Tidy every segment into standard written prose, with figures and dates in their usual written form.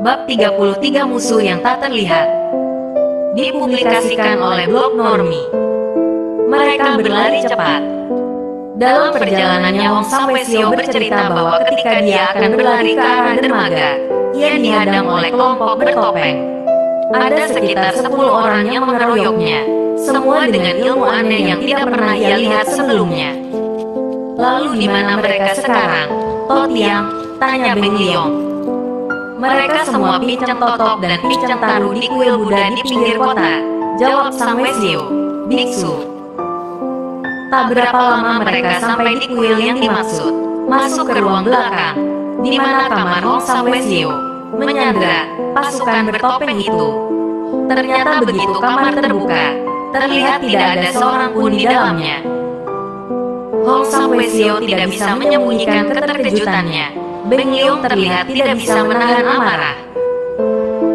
Bab 33 Musuh yang Tak Terlihat. Dipublikasikan oleh blog Normi. Mereka berlari cepat. Dalam perjalanannya Hong Samwesio bercerita bahwa ketika dia akan berlari ke arah dermaga, ia dihadang oleh kelompok bertopeng. Ada sekitar 10 orang yang mengeroyoknya, semua dengan ilmu aneh yang tidak pernah ia lihat sebelumnya. Lalu di mana mereka sekarang? Totiang, tanya Beng Liong. Mereka semua pincang totok dan pincang taruh di kuil Buddha di pinggir kota, jawab Samwesio, biksu. Tak berapa lama mereka sampai di kuil yang dimaksud, masuk ke ruang belakang, di mana kamar Hong Samwesio menyandra pasukan bertopeng itu. Ternyata begitu kamar terbuka, terlihat tidak ada seorang pun di dalamnya. Hong Samwesio tidak bisa menyembunyikan keterkejutannya. Beng Liong terlihat tidak bisa menahan amarah.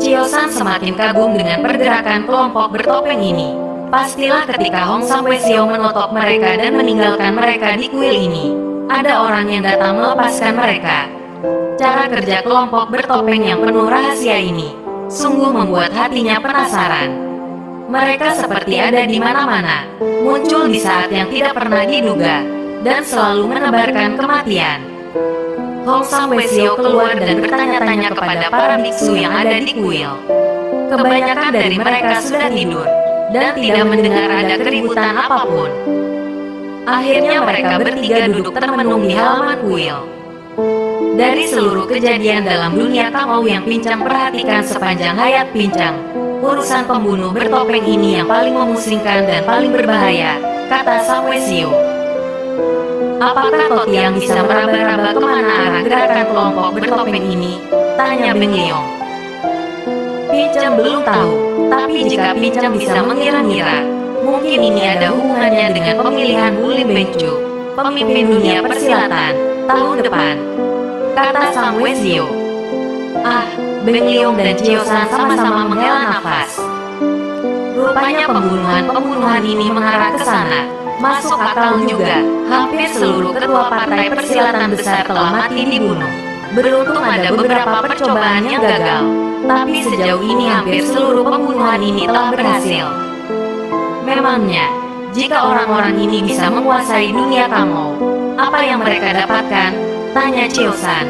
Chiosan semakin kagum dengan pergerakan kelompok bertopeng ini. Pastilah ketika Hong Samwesio menotok mereka dan meninggalkan mereka di kuil ini, ada orang yang datang melepaskan mereka. Cara kerja kelompok bertopeng yang penuh rahasia ini sungguh membuat hatinya penasaran. Mereka seperti ada di mana-mana, muncul di saat yang tidak pernah diduga, dan selalu menebarkan kematian. Hong Samwesio keluar dan bertanya-tanya kepada para biksu yang ada di kuil. Kebanyakan dari mereka sudah tidur, dan tidak mendengar ada keributan apapun. Akhirnya mereka bertiga duduk termenung di halaman kuil. Dari seluruh kejadian dalam dunia Kamau yang Pincang perhatikan sepanjang hayat Pincang, urusan pembunuh bertopeng ini yang paling memusingkan dan paling berbahaya, kata Samwesio. Apakah Totiang bisa meraba-raba kemana arah gerakan kelompok bertopeng ini? Tanya Beng Liong. Pincang belum tahu, tapi jika Pincang bisa mengira-ngira, mungkin ini ada hubungannya dengan pemilihan Bu Lim Bengcu, pemimpin dunia persilatan, tahun depan, kata Samwesio. Beng Liong dan Chiosan sama-sama menghela nafas. Rupanya pembunuhan ini mengarah ke sana. Masuk akal juga, hampir seluruh ketua partai persilatan besar telah mati dibunuh. Beruntung ada beberapa percobaan yang gagal, tapi sejauh ini hampir seluruh pembunuhan ini telah berhasil. Memangnya, jika orang-orang ini bisa menguasai dunia Kamau, apa yang mereka dapatkan? Tanya Chiosan.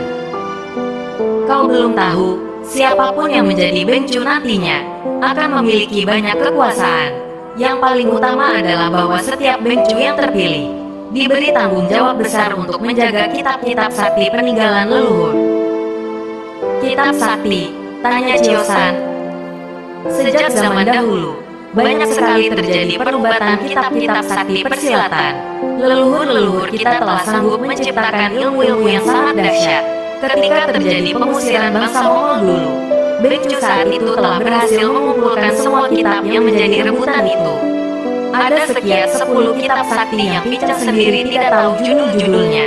Kau belum tahu, siapapun yang menjadi Bengcu nantinya, akan memiliki banyak kekuasaan. Yang paling utama adalah bahwa setiap Bengcu yang terpilih diberi tanggung jawab besar untuk menjaga kitab-kitab sakti peninggalan leluhur. Kitab sakti? Tanya Chiosan. Sejak zaman dahulu, banyak sekali terjadi perubatan kitab-kitab sakti persilatan. Leluhur-leluhur kita telah sanggup menciptakan ilmu-ilmu yang sangat dahsyat. Ketika terjadi pengusiran bangsa Mongol dulu, Bengcu saat itu telah berhasil mengumpulkan semua kitab yang menjadi rebutan itu. Ada sekitar 10 kitab sakti yang Pincang sendiri tidak tahu judul-judulnya.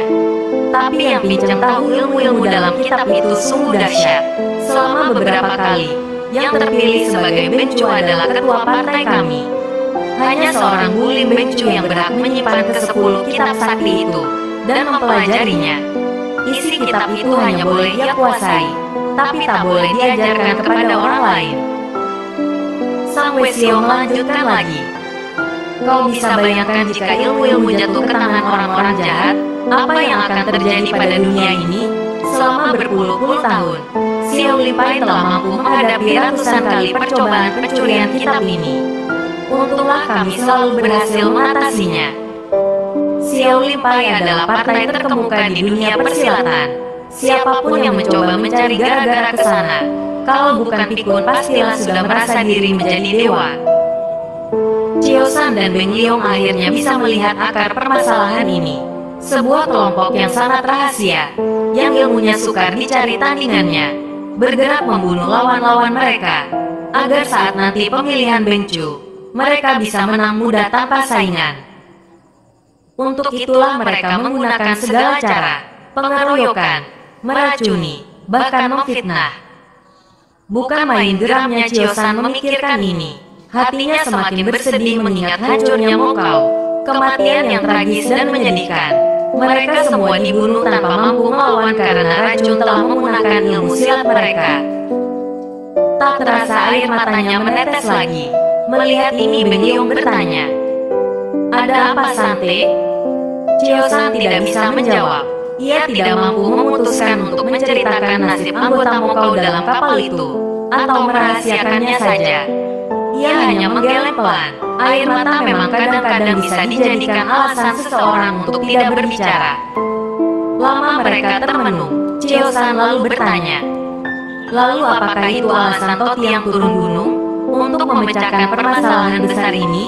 Tapi yang Pincang tahu ilmu-ilmu dalam kitab itu sungguh dahsyat. Selama beberapa kali, yang terpilih sebagai Bengcu adalah ketua partai kami. Hanya seorang Bu Lim Bengcu yang berhak menyimpan ke-10 kitab sakti itu, dan mempelajarinya. Isi kitab itu hanya boleh ia kuasai, tapi tak boleh diajarkan kepada orang lain. Samwesio melanjutkan lagi. Kau bisa bayangkan jika ilmu-ilmu jatuh ke tangan orang-orang jahat, apa yang akan terjadi pada dunia ini? Selama berpuluh-puluh tahun, Xiao Limpai telah mampu menghadapi ratusan kali percobaan pencurian kitab ini. Untunglah kami selalu berhasil mengatasinya. Xiao Limpai adalah partai terkemuka di dunia persilatan. Siapapun yang mencoba mencari gara-gara ke sana, kalau bukan pikun pastilah sudah merasa diri menjadi dewa. Chiosan dan Beng Liong akhirnya bisa melihat akar permasalahan ini. Sebuah kelompok yang sangat rahasia, yang ilmunya sukar dicari tandingannya, bergerak membunuh lawan-lawan mereka, agar saat nanti pemilihan Bengcu, mereka bisa menang mudah tanpa saingan. Untuk itulah mereka menggunakan segala cara, pengeroyokan, meracuni, bahkan memfitnah. Bukan main geramnya Chiosan memikirkan ini. Hatinya semakin bersedih mengingat hancurnya Mokau, kematian yang tragis dan menyedihkan. Mereka semua dibunuh tanpa mampu melawan karena racun telah menggunakan ilmu silat mereka. Tak terasa air matanya menetes lagi. Melihat ini Beng Liong bertanya, "Ada apa, Sante?" Chiosan tidak bisa menjawab. Ia tidak mampu memutuskan untuk menceritakan nasib anggota Mokau dalam kapal itu, atau merahasiakannya saja. Ia hanya menggeleng pelan. Air mata memang kadang-kadang bisa dijadikan alasan seseorang untuk tidak berbicara. Lama mereka termenung. Chiosan lalu bertanya, "Lalu apakah itu alasan Toti yang turun gunung untuk memecahkan permasalahan besar ini?"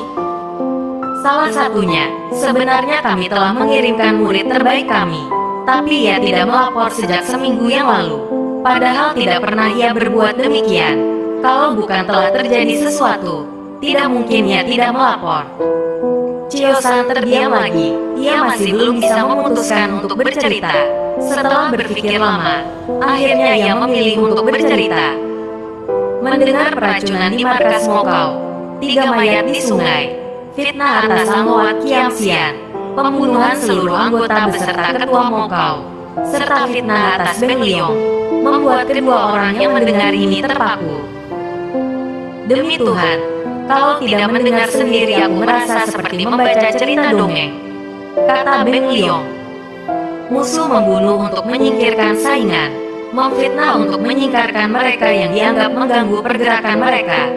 "Salah satunya, sebenarnya kami telah mengirimkan murid terbaik kami, tapi ia tidak melapor sejak seminggu yang lalu. Padahal tidak pernah ia berbuat demikian. Kalau bukan telah terjadi sesuatu, tidak mungkin ia tidak melapor." Chiosan terdiam lagi. Ia masih belum bisa memutuskan untuk bercerita. Setelah berpikir lama, akhirnya ia memilih untuk bercerita. Mendengar peracunan di markas Mokau, 3 mayat di sungai, fitnah atas Amoat Kiam Sian, pembunuhan seluruh anggota beserta ketua Mokau, serta fitnah atas Beng Liong, membuat kedua orang yang mendengar ini terpaku. "Demi Tuhan, kalau tidak mendengar sendiri aku merasa seperti membaca cerita dongeng," kata Beng Liong. "Musuh membunuh untuk menyingkirkan saingan, memfitnah untuk menyingkarkan mereka yang dianggap mengganggu pergerakan mereka.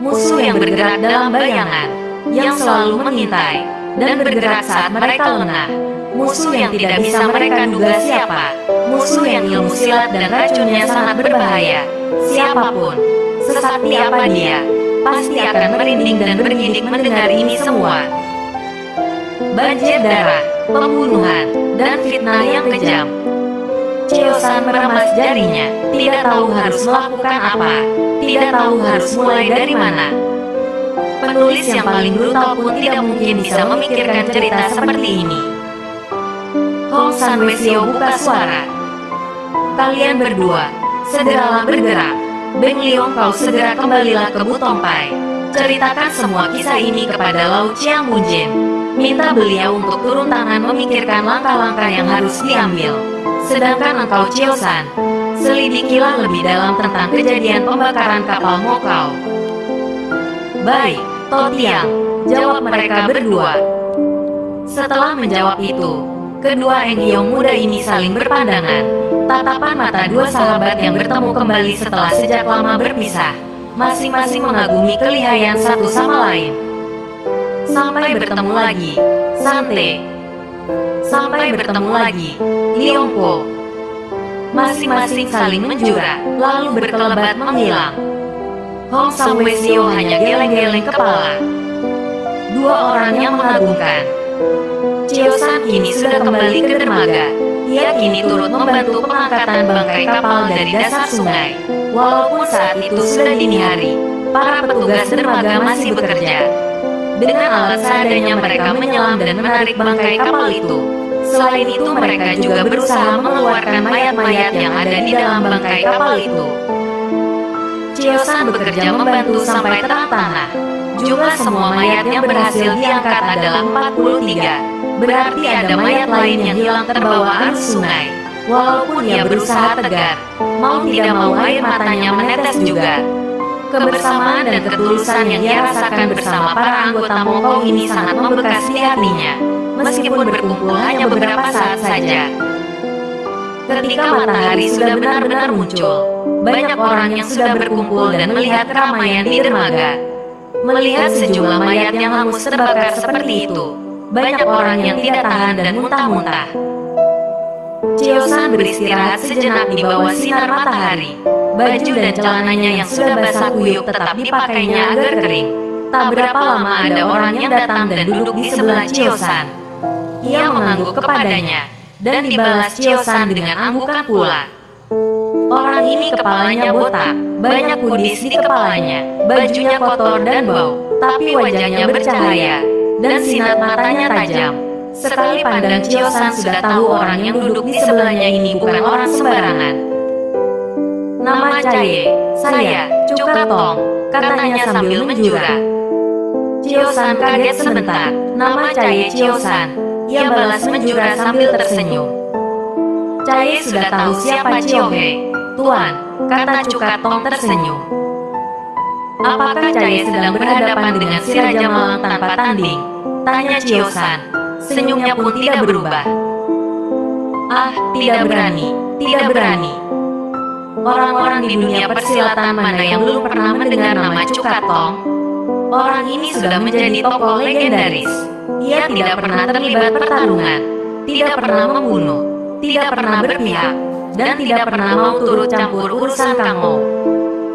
Musuh yang bergerak dalam bayangan, yang selalu mengintai, dan bergerak saat mereka lengah. Musuh yang tidak bisa mereka duga siapa. Musuh yang ilmu silat dan racunnya sangat berbahaya. Siapapun, sesakti apa dia, pasti akan merinding dan bergidik mendengar ini semua. Banjir darah, pembunuhan, dan fitnah yang kejam." Chiosan meremas jarinya, tidak tahu harus melakukan apa, tidak tahu harus mulai dari mana. Penulis yang paling brutal pun tidak mungkin bisa memikirkan cerita seperti ini. Hong San Wesio buka suara. "Kalian berdua, segeralah bergerak. Beng Liong, kau segera kembalilah ke Butongpai. Ceritakan semua kisah ini kepada Lau Chiang Mujin. Minta beliau untuk turun tangan memikirkan langkah-langkah yang harus diambil. Sedangkan engkau Chiosan, selidikilah lebih dalam tentang kejadian pembakaran kapal Mokau." "Baik, Totiang," jawab mereka berdua. Setelah menjawab itu, kedua Engiong muda ini saling berpandangan. Tatapan mata dua sahabat yang bertemu kembali setelah sejak lama berpisah, masing-masing mengagumi kelihayan satu sama lain. "Sampai bertemu lagi, Sante." "Sampai bertemu lagi, Liong Po." Masing-masing saling menjura, lalu berkelebat menghilang. Hong San Wesio hanya geleng-geleng kepala. Dua orang yang mengagumkan. Chiosan kini sudah kembali ke dermaga. Ia kini turut membantu pengangkatan bangkai kapal dari dasar sungai. Walaupun saat itu sudah dini hari, para petugas dermaga masih bekerja. Dengan alat seadanya mereka menyelam dan menarik bangkai kapal itu. Selain itu mereka juga berusaha mengeluarkan mayat-mayat yang ada di dalam bangkai kapal itu. Chiosan bekerja membantu sampai terang tanah. Jumlah semua mayat yang berhasil diangkat adalah 43. Berarti ada mayat lain yang hilang terbawa arus sungai. Walaupun ia berusaha tegar, mau tidak mau air matanya menetes juga. Kebersamaan dan ketulusan yang ia rasakan bersama para anggota Mokau ini sangat membekas di hatinya, meskipun berkumpul hanya beberapa saat saja. Ketika matahari sudah benar-benar muncul, banyak orang yang sudah berkumpul dan melihat keramaian di dermaga. Melihat sejumlah mayat yang hangus terbakar seperti itu, banyak orang yang tidak tahan dan muntah-muntah. Chiosan beristirahat sejenak di bawah sinar matahari. Baju dan celananya yang sudah basah kuyup tetap dipakainya agar kering. Tak berapa lama ada orang yang datang dan duduk di sebelah Chiosan. Ia mengangguk kepadanya, dan dibalas Chiosan dengan anggukan pula. Orang ini kepalanya botak, banyak kudis di kepalanya, bajunya kotor dan bau, tapi wajahnya bercahaya, dan sinar matanya tajam. Sekali pandang Chiosan sudah tahu orang yang duduk di sebelahnya ini bukan orang sembarangan. "Nama Caye, saya, Cuka Tong," katanya sambil menjura. Chiosan kaget sebentar. "Nama Caye Chiosan," ia balas menjura sambil tersenyum. Caye sudah tahu siapa Chiohe. "Tuan," kata Cukatong tersenyum. "Apakah Caye sedang berhadapan dengan si Raja Malang tanpa tanding?" tanya Chiosan. Senyumnya pun tidak berubah. "Ah, tidak berani, tidak berani. Orang-orang di dunia persilatan mana yang belum pernah mendengar nama Cukatong? Orang ini sudah menjadi tokoh legendaris. Ia tidak pernah terlibat pertarungan, tidak pernah membunuh, tidak pernah berpihak, dan tidak pernah mau turut campur urusan Kangou.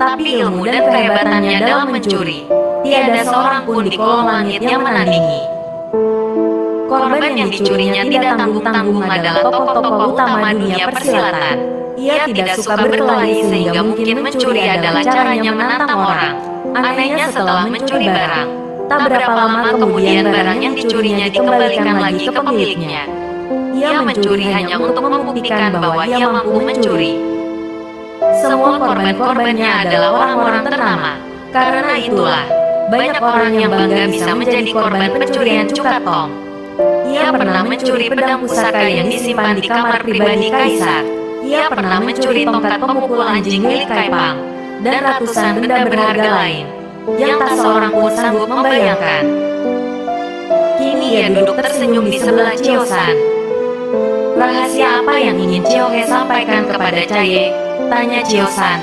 Tapi ilmu dan kehebatannya dalam mencuri, tiada seorang pun di kolong langit yang menandingi. Korban yang dicurinya tidak tanggung-tanggung adalah tokoh-tokoh utama dunia persilatan. Ia tidak suka berkelahi sehingga mungkin mencuri adalah caranya menantang orang. Anehnya setelah mencuri barang, tak berapa lama kemudian barang yang dicurinya dikembalikan lagi ke pemiliknya. Ia mencuri hanya untuk membuktikan bahwa ia mampu mencuri. Semua korban-korbannya adalah orang-orang ternama. Karena itulah, banyak orang yang bangga bisa menjadi korban pencurian Cukatong. Ia pernah mencuri pedang pusaka yang disimpan di kamar pribadi Kaisar. Ia pernah mencuri tongkat pemukul anjing milik Kaipang, dan ratusan benda berharga lain, yang tak seorang pun sanggup membayangkan. Kini ia duduk tersenyum di sebelah Chiosan. "Rahasia apa yang ingin Chiohe sampaikan kepada Caye?" tanya Chiosan.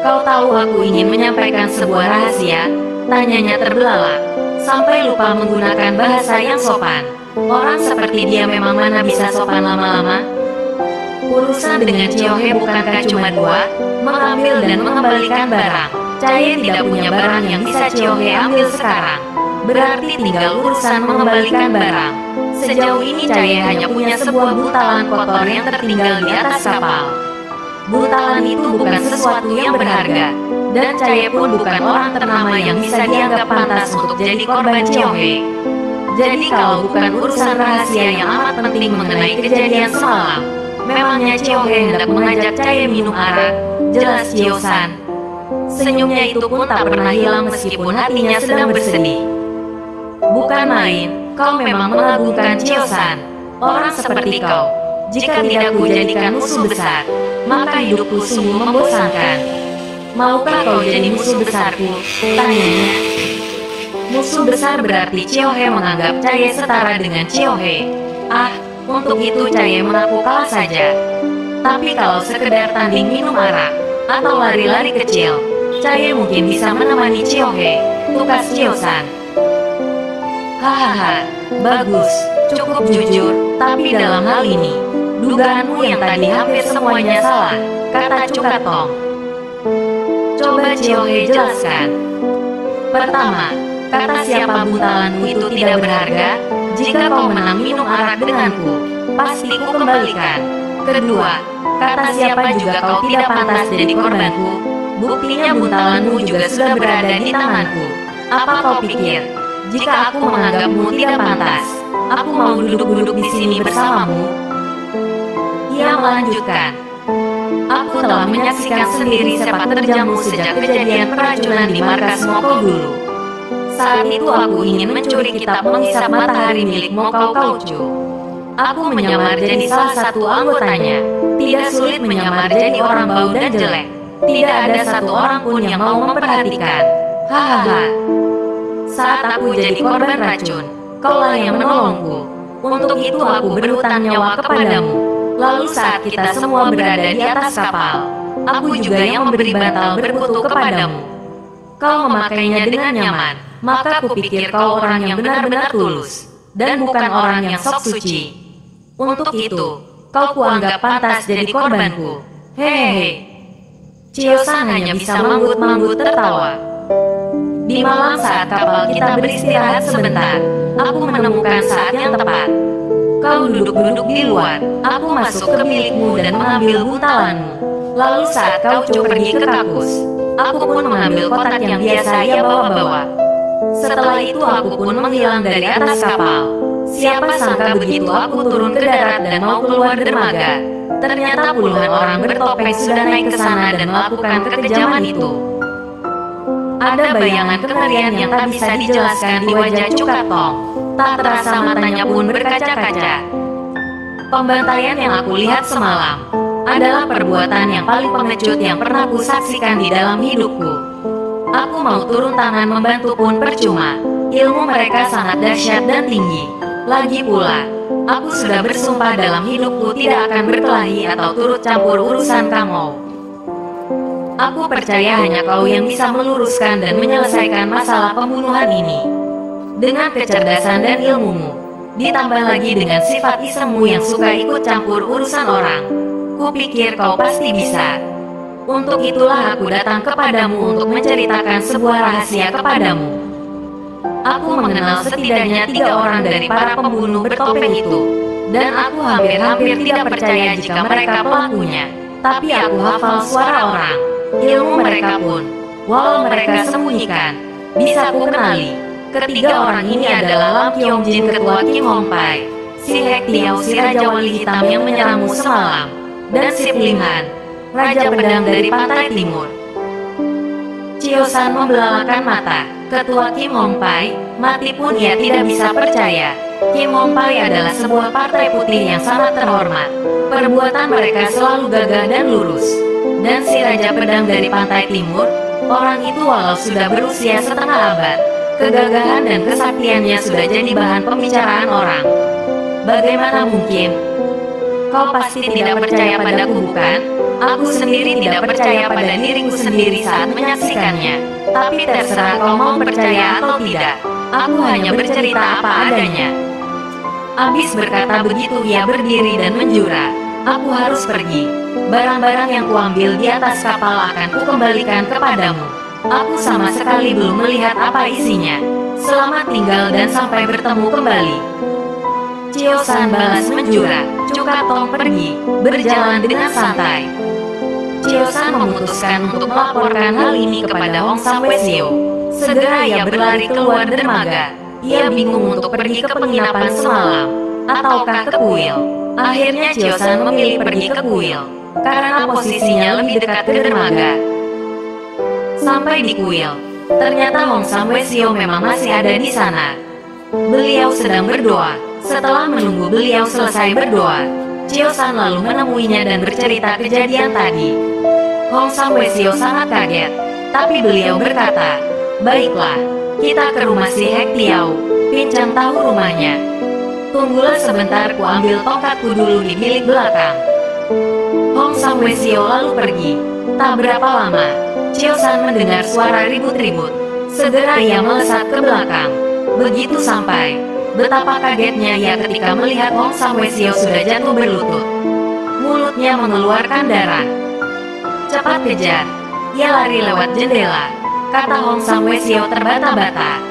"Kau tahu aku ingin menyampaikan sebuah rahasia?" tanyanya terbelalak, sampai lupa menggunakan bahasa yang sopan. Orang seperti dia memang mana bisa sopan lama-lama? Urusan dengan Chiohe bukankah cuma dua, mengambil dan mengembalikan barang. Caye tidak punya barang yang bisa Chiohe ambil sekarang. Berarti tinggal urusan mengembalikan barang. Sejauh ini Caye hanya punya sebuah buntalan kotor yang tertinggal di atas kapal. Buntalan itu bukan sesuatu yang berharga, dan Caye pun bukan orang ternama yang bisa dianggap pantas untuk jadi korban Chiohe. Jadi kalau bukan urusan rahasia yang amat penting mengenai kejadian semalam, memangnya Chiohe hendak mengajak Caye minum arak? Jelas Chiosan. Senyumnya itu pun tak pernah hilang meskipun hatinya sedang bersedih. "Bukan main, kau memang mengagumkan Chiosan. Orang seperti kau, jika tidak kujadikan musuh besar, maka hidupku sungguh membosankan. Maukah kau jadi musuh besarku?" tanyanya. Musuh besar berarti Chiohe menganggap Caye setara dengan Chiohe. Ah, untuk itu Caye mengaku kalah saja. Tapi kalau sekedar tanding minum arak, atau lari-lari kecil, Caye mungkin bisa menemani Chiohe, tukas Chiosan. "Hahaha, bagus, cukup jujur, tapi dalam hal ini, dugaanmu yang tadi hampir semuanya salah," kata Cukatong. "Coba Chiohe jelaskan." "Pertama, kata siapa buntalanmu itu tidak berharga? Jika kau menang minum arak denganku, pasti ku kembalikan. Kedua, kata siapa juga kau tidak pantas jadi korbanku? Buktinya buntalanmu juga sudah berada di tanganku. Apa kau pikir, jika aku menganggapmu tidak pantas, aku mau duduk-duduk di sini bersamamu?" Ia melanjutkan, "Aku telah menyaksikan sendiri sepak terjangmu sejak kejadian peracunan di markas Mokau dulu. Saat itu aku ingin mencuri kitab menghisap matahari milik Mokau Kaucu. Aku menyamar jadi salah satu anggotanya. Tidak sulit menyamar jadi orang bau dan jelek. Tidak ada satu orang pun yang mau memperhatikan. Hahaha. Saat aku jadi korban racun, kaulah yang menolongku. Untuk itu aku berhutang nyawa kepadamu. Lalu saat kita semua berada di atas kapal, aku juga yang memberi bantal berkutu kepadamu. Kau memakainya dengan nyaman, maka kupikir kau orang yang benar-benar tulus, dan bukan orang yang sok suci. Untuk itu, kau kuanggap pantas jadi korbanku. Hehehe." Chiosan hanya bisa manggut-manggut tertawa. "Di malam saat kapal kita beristirahat sebentar, aku menemukan saat yang tepat. Kau duduk-duduk di luar, aku masuk ke milikmu dan mengambil buntalanmu. Lalu saat kau pergi ke kakus, aku pun mengambil kotak yang biasa ia bawa-bawa. Setelah itu aku pun menghilang dari atas kapal. Siapa sangka begitu aku turun ke darat dan mau keluar dermaga, ternyata puluhan orang bertopeng sudah naik ke sana dan melakukan kekejaman itu." Ada bayangan kengerian yang tak bisa dijelaskan di wajah Cukatong. Tak terasa matanya pun berkaca-kaca. "Pembantaian yang aku lihat semalam, adalah perbuatan yang paling pengecut yang pernah kusaksikan di dalam hidupku. Aku mau turun tangan membantu pun percuma. Ilmu mereka sangat dahsyat dan tinggi. Lagi pula, aku sudah bersumpah dalam hidupku tidak akan berkelahi atau turut campur urusan kamu. Aku percaya hanya kau yang bisa meluruskan dan menyelesaikan masalah pembunuhan ini. Dengan kecerdasan dan ilmumu, ditambah lagi dengan sifat isemmu yang suka ikut campur urusan orang, kupikir kau pasti bisa. Untuk itulah aku datang kepadamu untuk menceritakan sebuah rahasia kepadamu. Aku mengenal setidaknya 3 orang dari para pembunuh bertopeng itu, dan aku hampir-hampir tidak percaya jika mereka pelakunya. Tapi aku hafal suara orang. Ilmu mereka pun, walau mereka sembunyikan, bisa ku kenali. Ketiga orang ini adalah Lam Kyong Jin, ketua Kim Hong Pai, si Hek Tiao, si Raja Wali Hitam yang menyerangmu semalam, dan si Lim Han, Raja Pedang dari Pantai Timur. Chio San membelalakan mata. Ketua Kim Hong Pai mati pun ia tidak bisa percaya. Kim Hong Pai adalah sebuah partai putih yang sangat terhormat. Perbuatan mereka selalu gagah dan lurus. Dan si Raja Pedang dari Pantai Timur, orang itu walau sudah berusia setengah abad, kegagahan dan kesaktiannya sudah jadi bahan pembicaraan orang. Bagaimana mungkin? Kau pasti tidak percaya padaku, bukan? Aku sendiri tidak percaya pada diriku sendiri saat menyaksikannya. Tapi terserah kau mau percaya atau tidak. Aku hanya bercerita apa adanya. Abis berkata begitu ia berdiri dan menjura. Aku harus pergi. Barang-barang yang kuambil di atas kapal akan kukembalikan kepadamu. Aku sama sekali belum melihat apa isinya. Selamat tinggal dan sampai bertemu kembali. Chio San balas menjura. Cuka Tong pergi, berjalan dengan santai. Chio San memutuskan untuk melaporkan hal ini kepada Hong Samwesio. Segera ia berlari keluar dermaga. Ia bingung untuk pergi ke penginapan semalam, ataukah ke kuil. Akhirnya Chio San memilih pergi ke kuil, karena posisinya lebih dekat ke dermaga. Sampai di kuil, ternyata Hong Samwesio memang masih ada di sana. Beliau sedang berdoa. Setelah menunggu beliau selesai berdoa, Chio San lalu menemuinya dan bercerita kejadian tadi. Hong Samwesio sangat kaget, tapi beliau berkata, "Baiklah, kita ke rumah si Hek Tiao, pincang tahu rumahnya. Tunggulah sebentar, ku ambil tongkatku dulu di bilik belakang." Hong Samwesio lalu pergi. Tak berapa lama, Chio San mendengar suara ribut-ribut. Segera ia melesat ke belakang. Begitu sampai, betapa kagetnya ia ketika melihat Hong Samwesio sudah jatuh berlutut. Mulutnya mengeluarkan darah. "Cepat kejar." Ia lari lewat jendela, kata Hong Samwesio terbata-bata.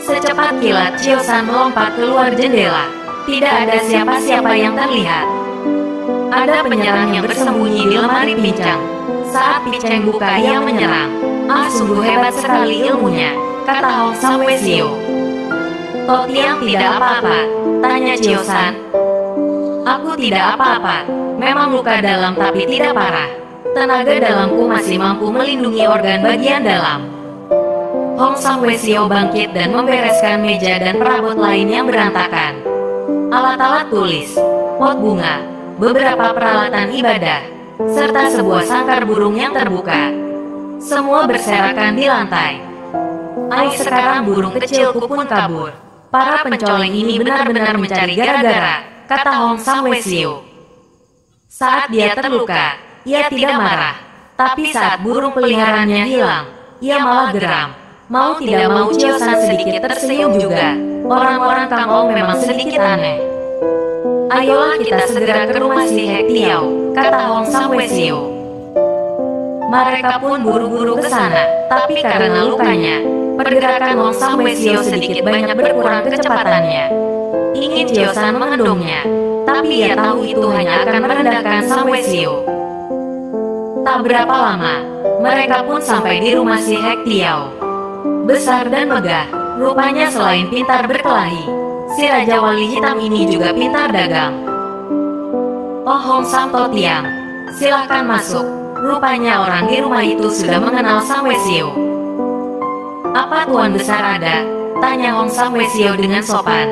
Secepat kilat Chio San melompat keluar jendela. Tidak ada siapa-siapa yang terlihat. Ada penyerang yang bersembunyi di lemari pincang. Saat pincang buka ia menyerang. "Ah, sungguh hebat sekali ilmunya," kata Hong Samwesio. "Totiang tidak apa-apa?" tanya Chio San. "Aku tidak apa-apa. Memang luka dalam tapi tidak parah. Tenaga dalamku masih mampu melindungi organ bagian dalam." Hong Samwesio bangkit dan membereskan meja dan perabot lain yang berantakan. Alat-alat tulis, pot bunga, beberapa peralatan ibadah, serta sebuah sangkar burung yang terbuka. Semua berserakan di lantai. "Ai, sekarang burung kecilku pun kabur. Para pencoleng ini benar-benar mencari gara-gara," kata Hong Samwesio. Saat dia terluka, ia tidak marah. Tapi saat burung peliharaannya hilang, ia malah geram. Mau tidak mau Chio San sedikit tersenyum juga. Orang-orang Kang Ong memang sedikit aneh. "Ayolah kita segera ke rumah si Hek Tiao," kata Hong Samwesio. Mereka pun buru-buru ke sana, tapi karena lukanya, pergerakan Hong Samwesio sedikit banyak berkurang kecepatannya. Ingin Chio San mengendongnya, tapi ia tahu itu hanya akan merendahkan Samwesio. Tak berapa lama, mereka pun sampai di rumah si Hek Tiao. Besar dan megah, rupanya selain pintar berkelahi, si Raja Wali Hitam ini juga pintar dagang. "Oh, Hong Sam Totiang, silahkan masuk." Rupanya orang di rumah itu sudah mengenal Samwesio. "Apa Tuan Besar ada?" tanya Hong Samwesio dengan sopan.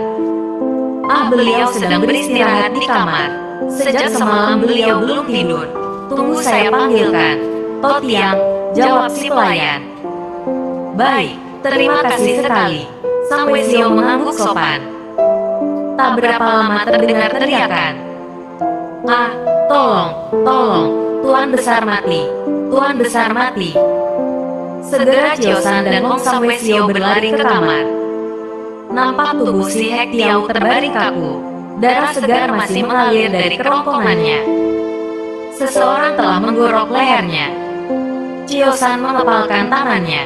"Ah, beliau sedang beristirahat di kamar. Sejak semalam beliau belum tidur. Tunggu saya panggilkan. Totiang, jawab si pelayan. Baik, terima kasih sekali. Sang Wesio mengangguk sopan. Tak berapa lama terdengar teriakan. Ah, tolong, tolong, Tuan Besar mati, Tuan Besar mati. Segera Chiosan dan Hong Sang Wesio berlari ke kamar. Nampak tubuh si Hek Tiao terbaring kaku. Darah segar masih mengalir dari kerongkongannya. Seseorang telah menggorok lehernya. Chiosan mengepalkan tangannya.